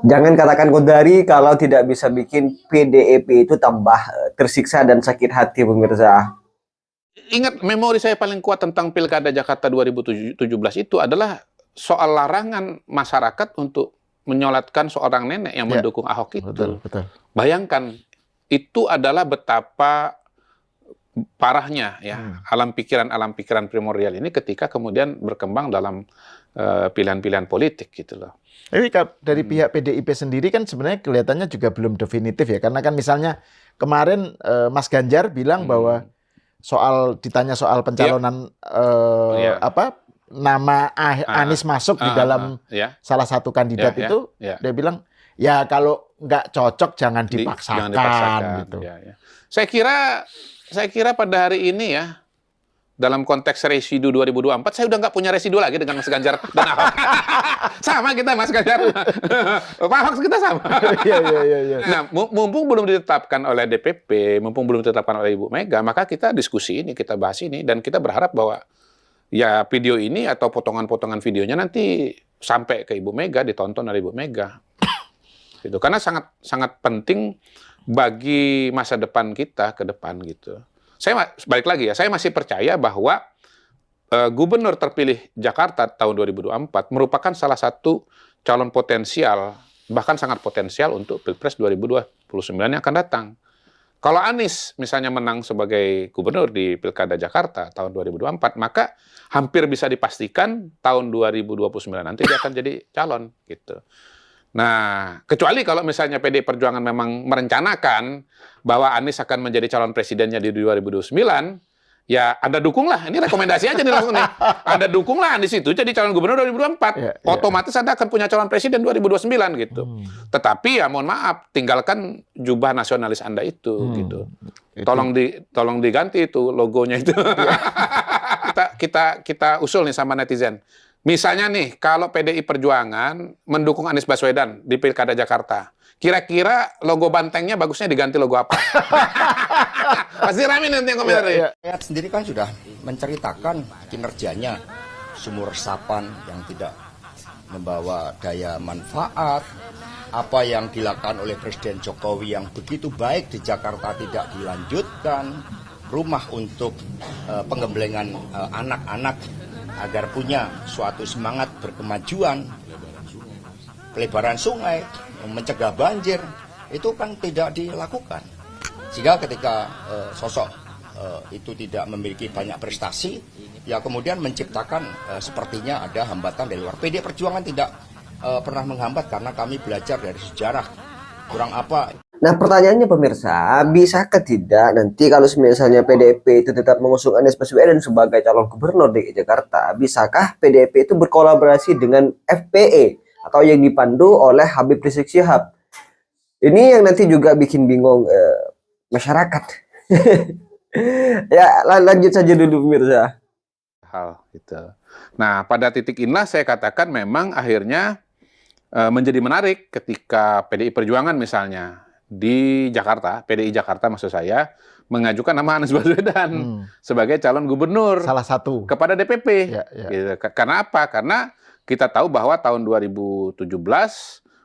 Jangan katakan Kodari kalau tidak bisa bikin PDIP itu tambah tersiksa dan sakit hati, pemirsa. Ingat, memori saya paling kuat tentang Pilkada Jakarta 2017 itu adalah soal larangan masyarakat untuk menyolatkan seorang nenek yang mendukung Ahok itu. Betul. Bayangkan, itu adalah betapa parahnya ya alam pikiran primordial ini ketika kemudian berkembang dalam pilihan-pilihan politik gitu loh. Tapi dari pihak PDIP sendiri kan sebenarnya kelihatannya juga belum definitif ya, karena kan misalnya kemarin Mas Ganjar bilang bahwa ditanya soal pencalonan nama Anies masuk di dalam salah satu kandidat itu, dia bilang ya kalau nggak cocok jangan dipaksakan. Gitu. Saya kira pada hari ini ya, dalam konteks residu 2024, saya udah nggak punya residu lagi dengan Mas Ganjar dan Ahok. Sama kita, Mas Ganjar. Pak Ahok kita sama. Iya. Nah, mumpung belum ditetapkan oleh DPP, mumpung belum ditetapkan oleh Ibu Mega, maka kita diskusi ini, kita bahas ini, dan kita berharap bahwa ya video ini atau potongan-potongan videonya nanti sampai ke Ibu Mega, ditonton oleh Ibu Mega. Gitu. Karena sangat penting bagi masa depan kita ke depan gitu. Saya balik lagi ya, saya masih percaya bahwa gubernur terpilih Jakarta tahun 2024 merupakan salah satu calon potensial, bahkan sangat potensial untuk Pilpres 2029 yang akan datang. Kalau Anies misalnya menang sebagai gubernur di Pilkada Jakarta tahun 2024, maka hampir bisa dipastikan tahun 2029 nanti dia akan jadi calon gitu. Nah, kecuali kalau misalnya PDI Perjuangan memang merencanakan bahwa Anies akan menjadi calon presidennya di 2029, ya Anda dukunglah. Ini rekomendasi aja nih langsung nih. Anda dukunglah Anies itu jadi calon gubernur 2024. Otomatis Anda akan punya calon presiden 2029 gitu. Tetapi ya mohon maaf, tinggalkan jubah nasionalis Anda itu gitu. Tolong diganti itu logonya itu. kita usul nih sama netizen. Misalnya nih, kalau PDI Perjuangan mendukung Anies Baswedan di Pilkada Jakarta, kira-kira logo bantengnya bagusnya diganti logo apa? Pasti rame nanti yang komentar. Saya sendiri kan sudah menceritakan kinerjanya, sumur resapan yang tidak membawa daya manfaat, apa yang dilakukan oleh Presiden Jokowi yang begitu baik di Jakarta tidak dilanjutkan, rumah untuk penggemblengan anak-anak agar punya suatu semangat berkemajuan, pelebaran sungai, mencegah banjir, itu kan tidak dilakukan. Sehingga ketika sosok itu tidak memiliki banyak prestasi, ya kemudian menciptakan sepertinya ada hambatan dari luar. PDI Perjuangan tidak pernah menghambat karena kami belajar dari sejarah. Kurang apa? Nah, pertanyaannya pemirsa, bisakah tidak nanti kalau misalnya PDIP itu tetap mengusung Anies Baswedan sebagai calon gubernur DKI Jakarta, bisakah PDIP itu berkolaborasi dengan FPE atau yang dipandu oleh Habib Rizik Syihab? Ini yang nanti juga bikin bingung masyarakat. Ya, lanjut saja dulu pemirsa. Hal gitu. Nah, pada titik inilah saya katakan memang akhirnya menjadi menarik ketika PDI Perjuangan misalnya di Jakarta, PDI Jakarta maksud saya, mengajukan nama Anies Baswedan sebagai calon gubernur salah satu kepada DPP. Gitu. Karena apa? Karena kita tahu bahwa tahun 2017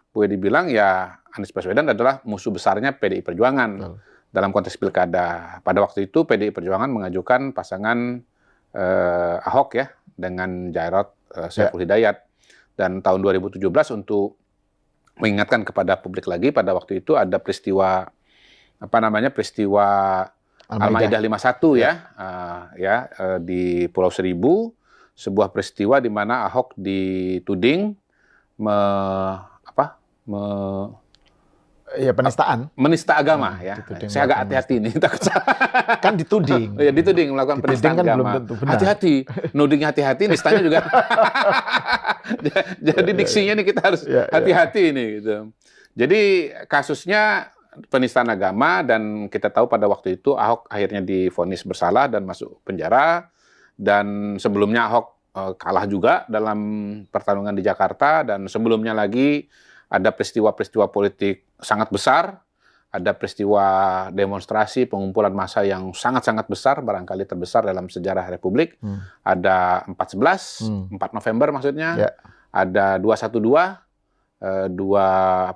boleh dibilang ya Anies Baswedan adalah musuh besarnya PDI Perjuangan dalam konteks pilkada. Pada waktu itu PDI Perjuangan mengajukan pasangan Ahok ya dengan Jarod Saiful Hidayat. Dan tahun 2017 untuk mengingatkan kepada publik lagi, pada waktu itu ada peristiwa peristiwa Al-Maidah 51 di Pulau Seribu, sebuah peristiwa di mana Ahok dituding menista agama ya. Saya agak hati-hati nih takut kan dituding. Ya dituding melakukan penistaan kan agama. Belum tentu benar. Hati-hati, nuding hati-hati, nistanya juga. Jadi diksinya nih kita harus hati-hati nih gitu. Jadi kasusnya penistaan agama dan kita tahu pada waktu itu Ahok akhirnya divonis bersalah dan masuk penjara, dan sebelumnya Ahok kalah juga dalam pertarungan di Jakarta, dan sebelumnya lagi ada peristiwa-peristiwa politik sangat besar, ada peristiwa demonstrasi pengumpulan massa yang sangat-sangat besar, barangkali terbesar dalam sejarah Republik. Ada 4/11, 4 November maksudnya, ada 212, 21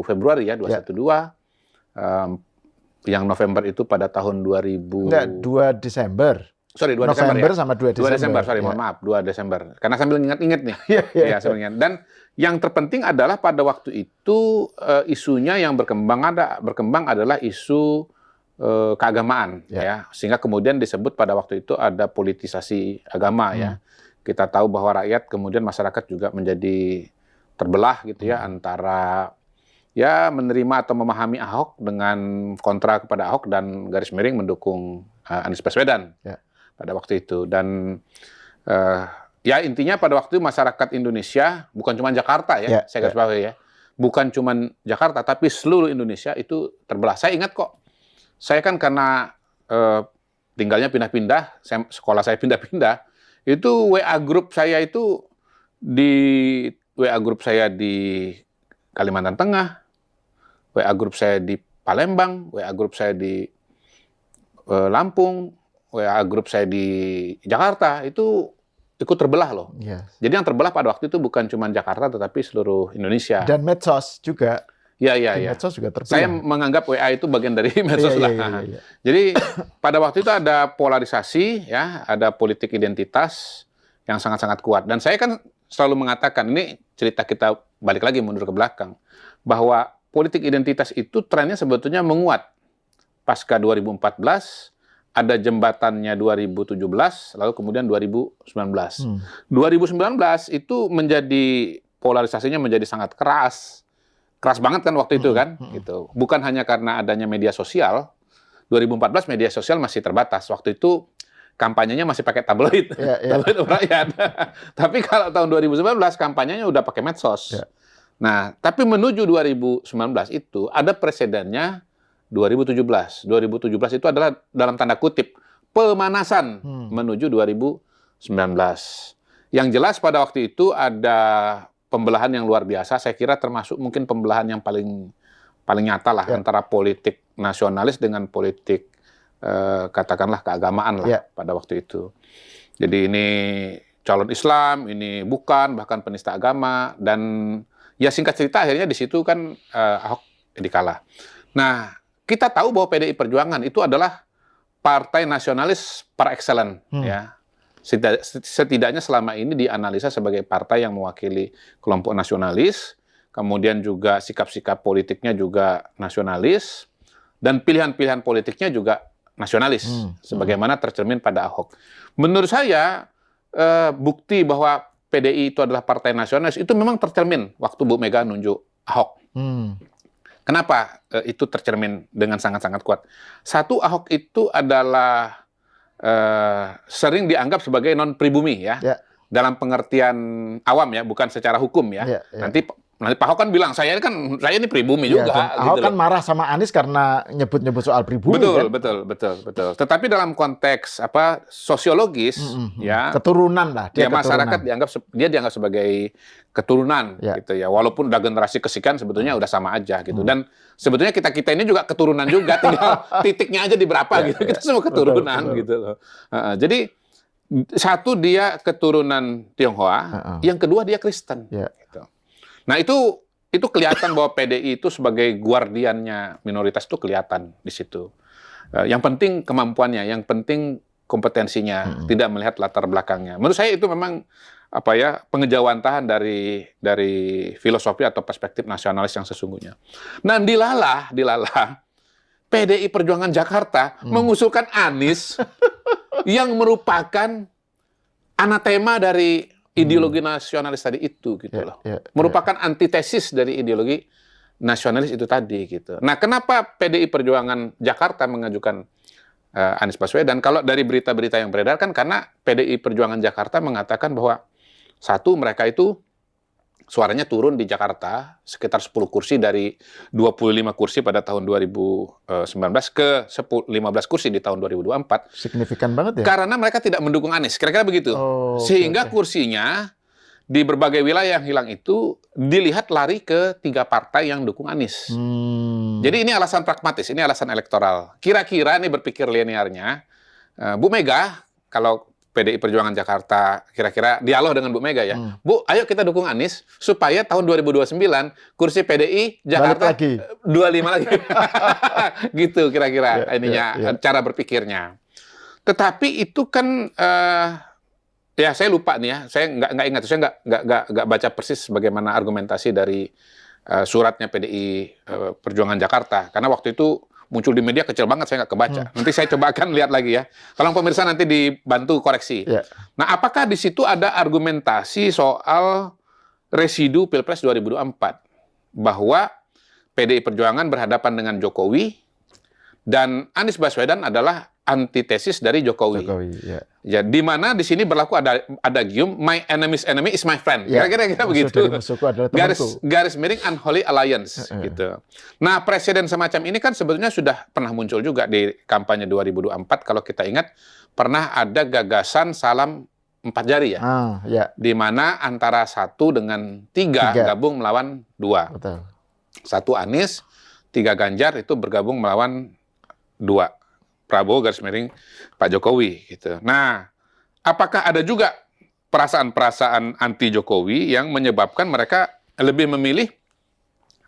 Februari ya, 212. Yang November itu pada tahun 2000. Enggak, 2 Desember. Sorry, 2 November Desember ya. sama 2 Desember. 2 Desember, sorry, Ya. mohon maaf, 2 Desember. Karena sambil ingat-ingat nih. Iya, iya. Ya, sambil ingat. Dan yang terpenting adalah pada waktu itu isunya yang berkembang adalah isu keagamaan ya. Sehingga kemudian disebut pada waktu itu ada politisasi agama ya. Kita tahu bahwa rakyat kemudian masyarakat juga menjadi terbelah gitu ya antara ya menerima atau memahami Ahok dengan kontra kepada Ahok dan garis miring mendukung Anies Baswedan pada waktu itu. Dan ya intinya pada waktu itu masyarakat Indonesia, bukan cuma Jakarta ya, saya garis bawahi ya, bukan cuma Jakarta tapi seluruh Indonesia itu terbelah. Saya ingat kok, saya kan karena tinggalnya pindah-pindah, sekolah saya pindah-pindah, itu WA grup saya itu di Kalimantan Tengah, WA grup saya di Palembang, WA grup saya di Lampung, WA grup saya di Jakarta, itu ikut terbelah loh. Jadi yang terbelah pada waktu itu bukan cuma Jakarta, tetapi seluruh Indonesia. Dan medsos juga. Ya. Medsos juga terbelah. Saya menganggap WA itu bagian dari medsos lah. Iya. Jadi pada waktu itu ada polarisasi, ya, ada politik identitas yang sangat-sangat kuat. Dan saya kan selalu mengatakan, ini cerita kita balik lagi mundur ke belakang, bahwa politik identitas itu trennya sebetulnya menguat. Pasca 2014, ada jembatannya 2017, lalu kemudian 2019. 2019 itu polarisasinya menjadi sangat keras. Keras banget kan waktu itu kan, gitu. Bukan hanya karena adanya media sosial. 2014 media sosial masih terbatas. Waktu itu kampanyenya masih pakai tabloid, tabloid rakyat. Tapi kalau tahun 2019 kampanyenya udah pakai medsos. Nah, tapi menuju 2019 itu ada presidennya 2017. 2017 itu adalah dalam tanda kutip pemanasan menuju 2019. Yang jelas pada waktu itu ada pembelahan yang luar biasa. Saya kira termasuk mungkin pembelahan yang paling nyata lah antara politik nasionalis dengan politik katakanlah keagamaan lah pada waktu itu. Jadi ini calon Islam, ini bukan, bahkan penista agama, dan ya singkat cerita akhirnya di situ kan Ahok dikalah. Nah, kita tahu bahwa PDI Perjuangan itu adalah partai nasionalis par excellence ya. Setidaknya selama ini dianalisa sebagai partai yang mewakili kelompok nasionalis, kemudian juga sikap-sikap politiknya juga nasionalis, dan pilihan-pilihan politiknya juga nasionalis, sebagaimana tercermin pada Ahok. Menurut saya, bukti bahwa PDI itu adalah partai nasionalis, itu memang tercermin waktu Bu Mega nunjuk Ahok. Kenapa itu tercermin dengan sangat-sangat kuat? Satu, Ahok itu adalah sering dianggap sebagai non-pribumi ya. Dalam pengertian awam ya, bukan secara hukum ya. Nanti Pak Ahok kan bilang, saya ini pribumi juga. Ahok gitu kan marah sama Anies karena nyebut-nyebut soal pribumi. Betul. Tetapi dalam konteks sosiologis, ya keturunan lah. Dia masyarakat dianggap sebagai keturunan, gitu ya. Walaupun udah generasi kesekian sebetulnya udah sama aja gitu. Dan sebetulnya kita ini juga keturunan juga, tinggal titiknya aja di berapa gitu. Kita semua keturunan gitu loh. Jadi satu, dia keturunan Tionghoa, yang kedua dia Kristen. Gitu. Nah itu kelihatan bahwa PDI itu sebagai guardiannya minoritas itu kelihatan di situ. Yang penting kemampuannya, yang penting kompetensinya, tidak melihat latar belakangnya. Menurut saya itu memang pengejawantahan dari filosofi atau perspektif nasionalis yang sesungguhnya. Nah, dilalah PDI Perjuangan Jakarta mengusulkan Anies yang merupakan anatema dari ideologi nasionalis tadi itu gitu loh. Merupakan antitesis dari ideologi nasionalis itu tadi gitu. Nah, kenapa PDI Perjuangan Jakarta mengajukan Anies Baswedan? Kalau dari berita-berita yang beredar kan karena PDI Perjuangan Jakarta mengatakan bahwa satu, mereka itu suaranya turun di Jakarta sekitar 10 kursi dari 25 kursi pada tahun 2019 ke 15 kursi di tahun 2024. Signifikan banget ya? Karena mereka tidak mendukung Anies, kira-kira begitu. Sehingga kursinya di berbagai wilayah yang hilang itu dilihat lari ke 3 partai yang dukung Anies. Jadi ini alasan pragmatis, ini alasan elektoral. Kira-kira ini berpikir linearnya, Bu Mega, kalau PDI Perjuangan Jakarta kira-kira dialog dengan Bu Mega ya. Bu, ayo kita dukung Anies supaya tahun 2029 kursi PDI Jakarta Balik lagi. 25 lagi. Gitu kira-kira ininya cara berpikirnya. Tetapi itu kan ya saya lupa nih ya. Saya nggak ingat, saya nggak baca persis bagaimana argumentasi dari suratnya PDI Perjuangan Jakarta karena waktu itu muncul di media kecil banget, saya nggak kebaca. Nanti saya coba akan lihat lagi ya. Tolong pemirsa nanti dibantu koreksi. Nah, apakah di situ ada argumentasi soal residu Pilpres 2024? Bahwa PDI Perjuangan berhadapan dengan Jokowi dan Anies Baswedan adalah antitesis dari Jokowi. Ya, di mana di sini berlaku ada gium my enemy's enemy is my friend. Kira-kira begitu. Garis miring unholy alliance gitu. Nah, presiden semacam ini kan sebetulnya sudah pernah muncul juga di kampanye 2024 kalau kita ingat pernah ada gagasan salam 4 jari ya. Di mana antara 1 dengan 3 gabung melawan 2. Betul. 1 Anies, 3 Ganjar itu bergabung melawan 2. Prabowo garis miring Pak Jokowi gitu. Nah, apakah ada juga perasaan-perasaan anti Jokowi yang menyebabkan mereka lebih memilih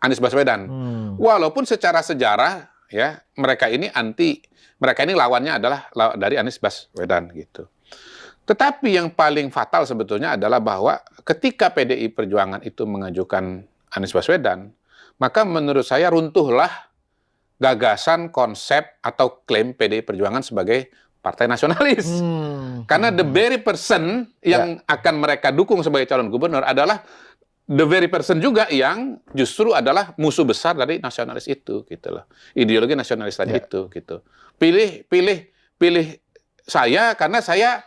Anies Baswedan? Walaupun secara sejarah ya mereka ini lawannya adalah dari Anies Baswedan gitu. Tetapi yang paling fatal sebetulnya adalah bahwa ketika PDI Perjuangan itu mengajukan Anies Baswedan, maka menurut saya runtuhlah gagasan, konsep, atau klaim PDI Perjuangan sebagai partai nasionalis. Karena the very person yang akan mereka dukung sebagai calon gubernur adalah the very person juga yang justru adalah musuh besar dari nasionalis itu, gitu loh. Ideologi nasionalis tadi itu, gitu. Pilih saya karena saya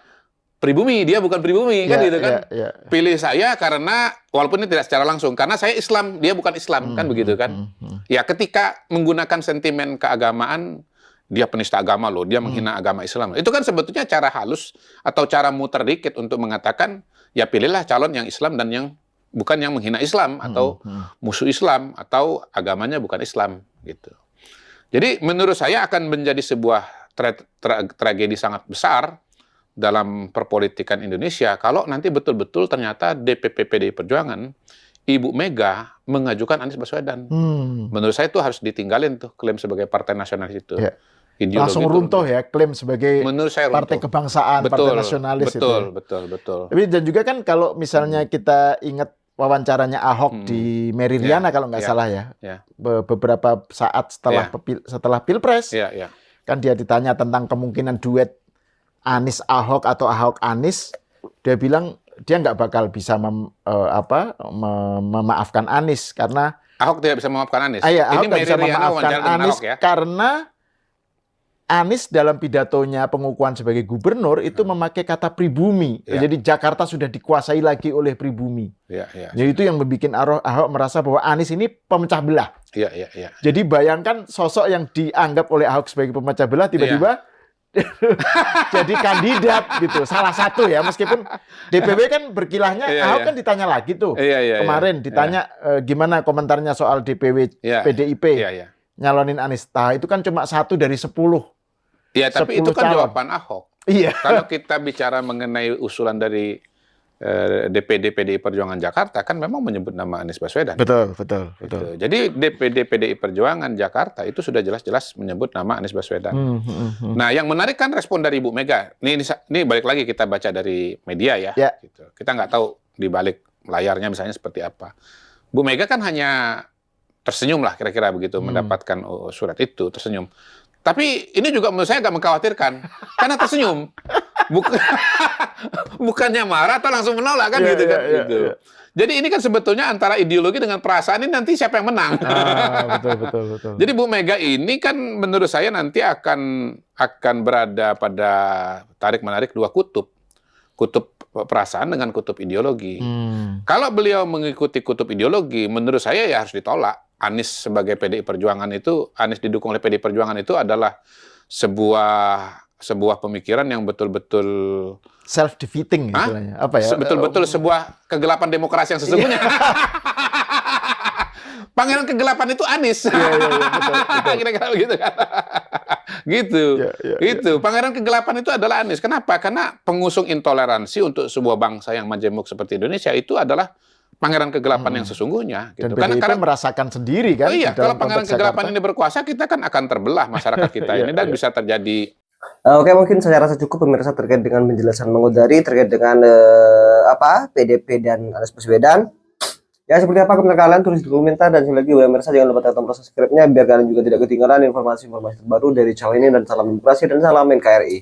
pribumi, dia bukan pribumi, kan gitu kan. Pilih saya karena, walaupun ini tidak secara langsung, karena saya Islam, dia bukan Islam, kan begitu kan. Ya ketika menggunakan sentimen keagamaan, dia penista agama loh, dia menghina agama Islam. Itu kan sebetulnya cara halus atau cara muter dikit untuk mengatakan, ya pilihlah calon yang Islam dan yang bukan yang menghina Islam, atau musuh Islam, atau agamanya bukan Islam, gitu. Jadi menurut saya akan menjadi sebuah tragedi sangat besar dalam perpolitikan Indonesia kalau nanti betul-betul ternyata DPP PDI Perjuangan Ibu Mega mengajukan Anies Baswedan. Menurut saya itu harus ditinggalin tuh klaim sebagai partai nasionalis itu. Langsung runtuh ya klaim sebagai menurut saya partai kebangsaan, partai nasionalis itu. Betul. Tapi dan juga kan kalau misalnya kita ingat wawancaranya Ahok di Meridiana kalau nggak salah ya. Beberapa saat setelah Pilpres. Kan dia ditanya tentang kemungkinan duet Anies Ahok atau Ahok Anies, dia bilang dia nggak bakal bisa memaafkan Anies karena Ahok tidak bisa memaafkan Anies. Ahok tidak bisa memaafkan Anies karena Anies dalam pidatonya pengukuhan sebagai gubernur itu memakai kata pribumi. Jadi Jakarta sudah dikuasai lagi oleh pribumi. Jadi itu yang membuat Ahok merasa bahwa Anies ini pemecah belah. Jadi bayangkan sosok yang dianggap oleh Ahok sebagai pemecah belah tiba-tiba jadi kandidat gitu, salah satu ya, meskipun DPW kan berkilahnya Ahok kan ditanya lagi tuh kemarin ditanya gimana komentarnya soal DPW PDIP nyalonin Anies. Itu kan cuma 1 dari 10. Iya, tapi itu kan jawaban Ahok. Kalau kita bicara mengenai usulan dari DPD PDI Perjuangan Jakarta kan memang menyebut nama Anies Baswedan. Betul. Gitu. Jadi DPD PDI Perjuangan Jakarta itu sudah jelas-jelas menyebut nama Anies Baswedan. Nah, yang menarik kan respon dari Ibu Mega. Ini balik lagi kita baca dari media ya. Gitu. Kita nggak tahu di balik layarnya misalnya seperti apa. Bu Mega kan hanya tersenyum lah kira-kira begitu mendapatkan surat itu, tersenyum. Tapi ini juga menurut saya agak mengkhawatirkan karena tersenyum. Bukannya marah atau langsung menolak kan gitu kan. Jadi ini kan sebetulnya antara ideologi dengan perasaan ini nanti siapa yang menang. Betul. Jadi Bu Mega ini kan menurut saya nanti akan berada pada tarik-menarik 2 kutub. Kutub perasaan dengan kutub ideologi. Kalau beliau mengikuti kutub ideologi, menurut saya ya harus ditolak. Anies sebagai PDI Perjuangan itu, Anies didukung oleh PDI Perjuangan itu adalah sebuah pemikiran yang betul-betul self-defeating istilahnya. Apa ya? Betul-betul sebuah kegelapan demokrasi yang sesungguhnya. Pangeran kegelapan itu Anies. Betul. Kira-kira begitu kan. Gitu. Ya. Itu pangeran kegelapan itu adalah Anies. Kenapa? Karena pengusung intoleransi untuk sebuah bangsa yang majemuk seperti Indonesia itu adalah pangeran kegelapan yang sesungguhnya. Gitu. Dan PDIP merasakan sendiri kan? Oh iya, di dalam kalau pangeran konteks kegelapan Jakarta. ini berkuasa, kita kan akan terbelah masyarakat kita ini dan bisa terjadi. Oke, mungkin saya rasa cukup pemirsa terkait dengan penjelasan Mang Udari terkait dengan PDP dan Anies Baswedan. Ya, seperti apa komentar kalian, tulis di komentar, dan sekali lagi pemirsa jangan lupa tekan tombol subscribe-nya biar kalian juga tidak ketinggalan informasi-informasi terbaru dari channel ini, dan salam demokrasi dan salam NKRI.